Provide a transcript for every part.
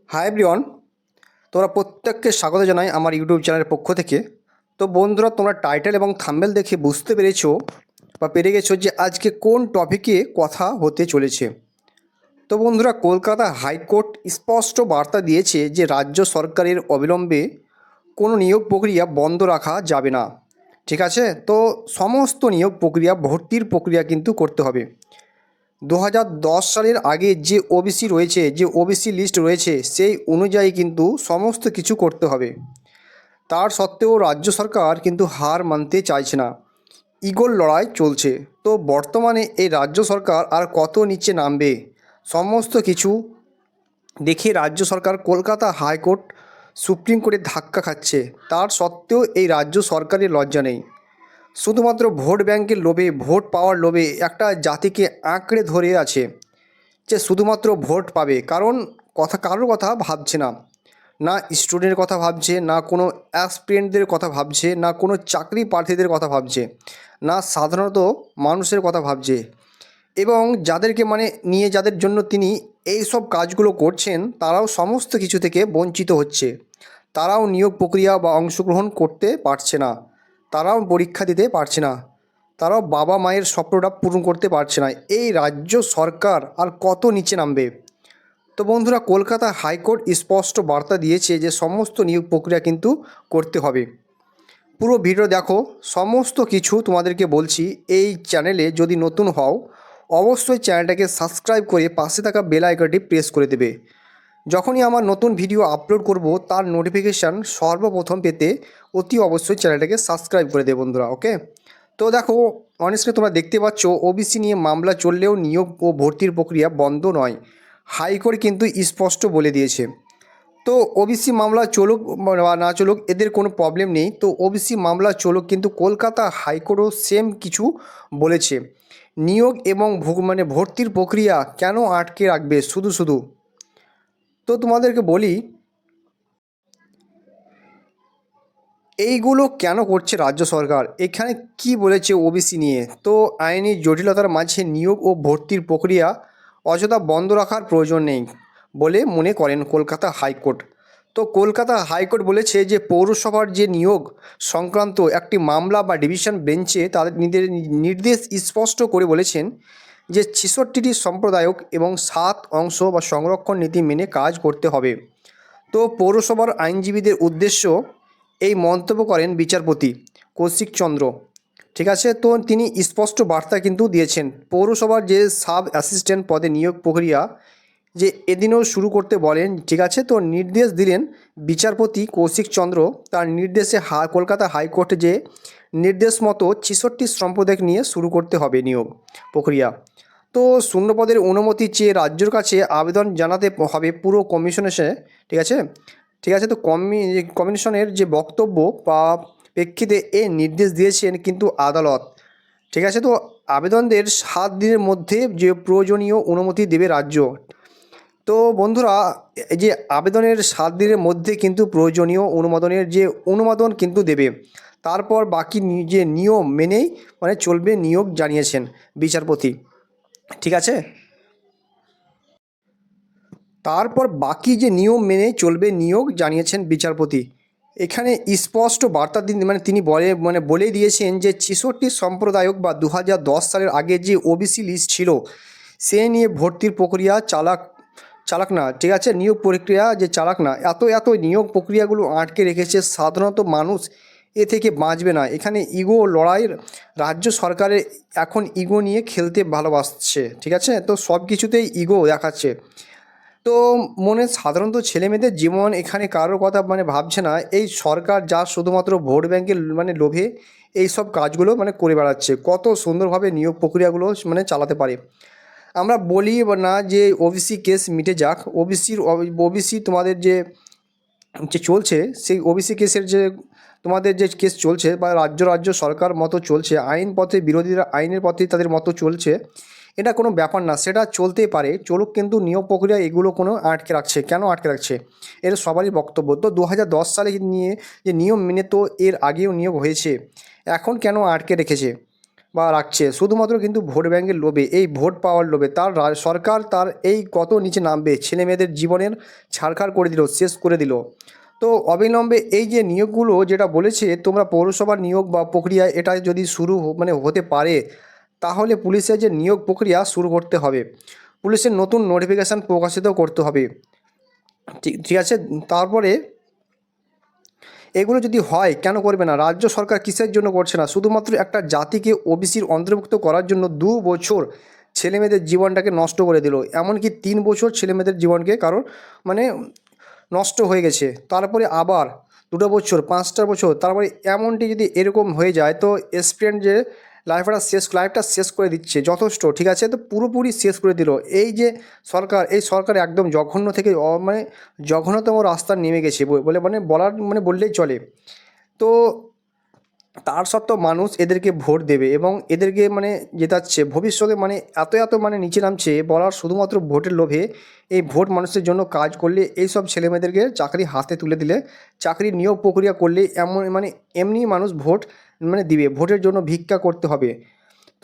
Hi everyone, তোমরা প্রত্যেককে স্বাগত জানাই আমার ইউটিউব চ্যানেলের পক্ষ থেকে। তো বন্ধুরা, তোমরা টাইটেল এবং থাম্বনেল দেখে বুঝতে পেরেছো বা পেরে গেছো যে আজকে কোন টপিকে কথা হতে চলেছে। তো বন্ধুরা, কলকাতা হাইকোর্ট স্পষ্ট বার্তা দিয়েছে যে রাজ্য সরকারের অবিলম্বে কোনো নিয়োগ প্রক্রিয়া বন্ধ রাখা যাবে না। ঠিক আছে, তো সমস্ত নিয়োগ প্রক্রিয়া, ভর্তির প্রক্রিয়া কিন্তু করতে হবে। 2010 সালের আগে যে ওবিসি রয়েছে, যে ওবিসি লিস্ট রয়েছে, সেই অনুযায়ী কিন্তু সমস্ত কিছু করতে হবে। তার সত্ত্বেও রাজ্য সরকার কিন্তু হার মানতে চাইছে না, ইগোর লড়াই চলছে। তো বর্তমানে এই রাজ্য সরকার আর কত নিচে নামবে, সমস্ত কিছু দেখে রাজ্য সরকার কলকাতা হাইকোর্ট, সুপ্রিম কোর্টে ধাক্কা খাচ্ছে। তার সত্ত্বেও এই রাজ্য সরকারের লজ্জা নেই। শুধুমাত্র ভোট ব্যাংকের লোভে, ভোট পাওয়ার লোভে একটা জাতিকে আঁকড়ে ধরে আছে যে শুধুমাত্র ভোট পাবে। কারোর কথা ভাবছে না, না স্টুডেন্টের কথা ভাবছে, না কোনো অ্যাসপিরেন্টদের কথা ভাবছে, না কোনো চাকরি প্রার্থীদের কথা ভাবছে, না সাধারণত মানুষের কথা ভাবছে। এবং যাদেরকে নিয়ে যাদের জন্য তিনি এই সব কাজগুলো করছেন, তারাও সমস্ত কিছু থেকে বঞ্চিত হচ্ছে। তারাও নিয়োগ প্রক্রিয়া বা অংশগ্রহণ করতে পারছে না, তারাও পরীক্ষা দিতে পারছে না, তারাও বাবা মায়ের স্বপ্নটা পূরণ করতে পারছে না। এই রাজ্য সরকার আর কত নিচে নামবে। তো বন্ধুরা, কলকাতা হাইকোর্ট স্পষ্ট বার্তা দিয়েছে যে সমস্ত নিয়োগ প্রক্রিয়া কিন্তু করতে হবে। পুরো ভিডিও দেখো, সমস্ত কিছু তোমাদেরকে বলছি। এই চ্যানেলে যদি নতুন হও, অবশ্যই চ্যানেলটাকে সাবস্ক্রাইব করে পাশে থাকা বেল আইকনটি প্রেস করে দেবে। যখনই আমার নতুন ভিডিও আপলোড করব, তার নোটিফিকেশান সর্বপ্রথম পেতে অতি অবশ্যই চ্যানেলটাকে সাবস্ক্রাইব করে দেবে বন্ধুরা। ওকে, তো দেখো, অনেস্টলি তোমরা দেখতে পাচ্ছ ওবিসি নিয়ে মামলা চললেও নিয়োগ ও ভর্তির প্রক্রিয়া বন্ধ নয়। হাইকোর্ট কিন্তু স্পষ্ট বলে দিয়েছে। তো ওবিসি মামলা চলুক বা না চলুক, এদের কোনো প্রবলেম নেই। তো ওবিসি মামলা চলুক, কিন্তু কলকাতা হাইকোর্টও সেম কিছু বলেছে। নিয়োগ এবং ভর্তির প্রক্রিয়া কেন আটকে রাখবে শুধু শুধু। তো তোমাদেরকে বলি, এইগুলো কেন করছে রাজ্য সরকার, এখানে কি বলেছে ওবিসি নিয়ে। তো আইনি জটিলতার মাঝে নিয়োগ ও ভর্তির প্রক্রিয়া অযথা বন্ধ রাখার প্রয়োজন নেই বলে মনে করেন কলকাতা হাইকোর্ট। তো কলকাতা হাইকোর্ট বলেছে যে পৌরসভার যে নিয়োগ সংক্রান্ত একটি মামলা বা ডিভিশন বেঞ্চে তাদের নির্দেশ স্পষ্ট করে বলেছেন যে 66টি সম্প্রদায়ক এবং 7 অংশ বা সংরক্ষণ নীতি মেনে কাজ করতে হবে। তো পৌরসভার আইনজীবীদের উদ্দেশ্য এই মন্তব্য করেন বিচারপতি কৌশিক চন্দ্র। ঠিক আছে, তো তিনি স্পষ্ট বার্তা কিন্তু দিয়েছেন। পৌরসভার যে সাব অ্যাসিস্ট্যান্ট পদে নিয়োগ প্রক্রিয়া যে এদিনেও শুরু করতে বলেন। ঠিক আছে, তো নির্দেশ দিলেন বিচারপতি কৌশিক চন্দ্র। তার নির্দেশে কলকাতা হাইকোর্টে যে নির্দেশ মতো 66 সম্প্রদায় নিয়ে শুরু করতে হবে নিয়োগ প্রক্রিয়া। তো শূন্যপদের অনুমতি চেয়ে রাজ্যের কাছে আবেদন জানাতে হবে পুরো কমিশনে। ঠিক আছে, ঠিক আছে, তো কমিশনের যে বক্তব্য বা প্রেক্ষিতে এ নির্দেশ দিয়েছেন কিন্তু আদালত। ঠিক আছে, তো আবেদনদের 7 দিনের মধ্যে যে প্রয়োজনীয় অনুমতি দেবে রাজ্য। তো বন্ধুরা, এই যে আবেদনের 7 দিনের মধ্যে কিন্তু প্রয়োজনীয় অনুমোদনের যে অনুমোদন কিন্তু দেবে। তারপর বাকি যে নিয়ম মেনেই চলবে নিয়োগ, জানিয়েছেন বিচারপতি। ঠিক আছে, তারপর বাকি যে নিয়ম মেনে চলবে নিয়োগ, জানিয়েছেন বিচারপতি। এখানে স্পষ্ট বার্তা দিন তিনি বলেই দিয়েছেন যে 66 সম্প্রদায়ক বা 2010 সালের আগে যে ওবিসি লিস্ট ছিল, সে নিয়ে ভর্তির প্রক্রিয়া চালাক না। ঠিক আছে, নিয়োগ প্রক্রিয়া যে চালাক না, এত নিয়োগ প্রক্রিয়াগুলো আটকে রেখেছে। সাধারণত মানুষ এ থেকে বাঁচবে না। এখানে ইগো লড়াইয়ের রাজ্য সরকারের এখন ইগো নিয়ে খেলতে ভালোবাসছে। ঠিক আছে, তো সব কিছুতেই ইগো দেখাচ্ছে। তো সাধারণত ছেলেমেয়েদের জীবন এখানে কারোর কথা ভাবছে না। এই সরকার যা শুধুমাত্র ভোট ব্যাংকের লোভে এই সব কাজগুলো করে বেড়াচ্ছে। কত সুন্দরভাবে নিয়োগ প্রক্রিয়াগুলো চালাতে পারে। আমরা বলি বা না যে ওবিসি কেস মিটে যাক, ওবিসি তোমাদের যে যে চলছে, সেই ওবিসি কেসের যে তোমাদের যে কেস চলছে বা রাজ্য সরকার মতো চলছে, আইন পথে বিরোধীরা আইনের পথে তাদের মতো চলছে, এটা কোনো ব্যাপার না, সেটা চলতেই পারে, চলুক। কিন্তু নিয়োগ প্রক্রিয়া এগুলো কোনো আটকে রাখছে কেন, আটকে রাখছে এটা সবারই বক্তব্য। তো 2010 সালে নিয়ে যে নিয়ম মেনে তো এর আগেও নিয়োগ হয়েছে, এখন কেন আটকে রেখেছে বা রাখছে শুধুমাত্র কিন্তু ভোট ব্যাঙ্কের লোভে, এই ভোট পাওয়ার লোভে তার সরকার তার এই কত নিচে নামবে, ছেলে মেয়েদের জীবনের ছাড়খাড় করে দিল, শেষ করে দিল। তো অবিলম্বে এই যে নিয়োগগুলো যেটা বলেছে তোমরা পৌরসভার নিয়োগ বা প্রক্রিয়া, এটা যদি শুরু মানে হতে পারে, তাহলে পুলিশের যে নিয়োগ প্রক্রিয়া শুরু করতে হবে, পুলিশের নতুন নোটিফিকেশান প্রকাশিত করতে হবে। ঠিক আছে। তারপরে এগুলো যদি হয়, কেন করবে না? রাজ্য সরকার কিসের জন্য করছে না? শুধুমাত্র একটা জাতিকে ওবিসির অন্তর্ভুক্ত করার জন্য 2 বছর ছেলেমেয়েদের জীবনটাকে নষ্ট করে দিল। এমনকি 3 বছর ছেলেমেয়েদের জীবনকে কারোর মানে নষ্ট হয়ে গেছে। তারপরে আবার 2 বছর, 5টা বছর, তারপরে এমনটি যদি এরকম হয়ে যায়, তো এসপিরেন্ট যে লাইফটা শেষ করে দিচ্ছে যথেষ্ট। ঠিক আছে, তো পুরোপুরি শেষ করে দিল। এই সরকার একদম জঘন্য থেকে মানে জঘন্যতম রাস্তা নেমে গেছে বলে বললেই চলে। তো তার সত্ত্বেও মানুষ এদেরকে ভোট দেবে এবং এদেরকে জেতাচ্ছে ভবিষ্যতে, এত নিচে নামছে বলার, শুধুমাত্র ভোটের লোভে। এই ভোট মানুষের জন্য কাজ করলে, এই সব ছেলেমেয়েদেরকে চাকরি হাতে তুলে দিলে, চাকরি নিয়োগ প্রক্রিয়া করলে এমনি মানুষ ভোট দিবে। ভোটের জন্য ভিক্ষা করতে হবে।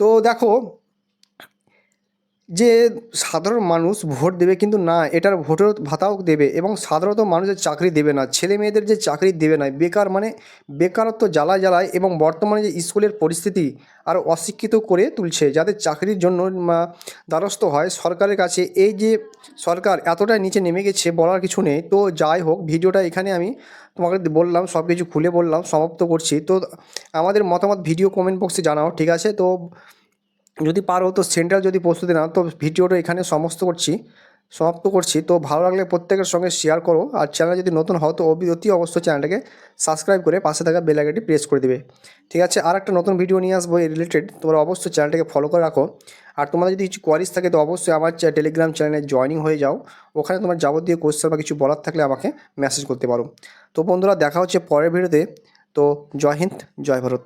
তো দেখো যে সাধারণ মানুষ ভোট দেবে, কিন্তু না, এটার ভোটের ভাতাও দেবে এবং সাধারণত মানুষের চাকরি দেবে না, ছেলে মেয়েদের যে চাকরি দেবে না, বেকারত্ব জ্বালায় এবং বর্তমানে যে স্কুলের পরিস্থিতি আর অশিক্ষিত করে তুলছে, যাদের চাকরির জন্য দ্বারস্থ হয় সরকারের কাছে। এই যে সরকার এতটাই নিচে নেমে গেছে, বলার কিছু নেই। তো যাই হোক, ভিডিওটা এখানে আমি তোমাকে বললাম, সব কিছু খুলে বললাম, সমাপ্ত করছি। তো আমাদের মতামত ভিডিও কমেন্ট বক্সে জানাও। ঠিক আছে, তো যদি পারো তো সেন্ট্রাল যদি প্রস্তুতি নাও, তো ভিডিওটা এখানে সমাপ্ত করছি। তো ভালো লাগলে প্রত্যেকের সঙ্গে শেয়ার করো, আর চ্যানেল যদি নতুন হও তো অতি অবশ্যই চ্যানেলটাকে সাবস্ক্রাইব করে পাশে থাকা বেল আইকনটি প্রেস করে দেবে। ঠিক আছে, আর একটা নতুন ভিডিও নিয়ে আসবো এই রিলেটেড, তোমরা অবশ্যই চ্যানেলটাকে ফলো করে রাখো। আর তোমাদের যদি কিছু কোয়ারিজ থাকে তো অবশ্যই আমার টেলিগ্রাম চ্যানেলে জয়েনিং হয়ে যাও। ওখানে তোমার যাবতীয় কোয়েশ্চেন বা কিছু বলার থাকলে আমাকে মেসেজ করতে পারো। তো বন্ধুরা, দেখা হচ্ছে পরের ভিডিওতে। তো জয় হিন্দ, জয় ভারত।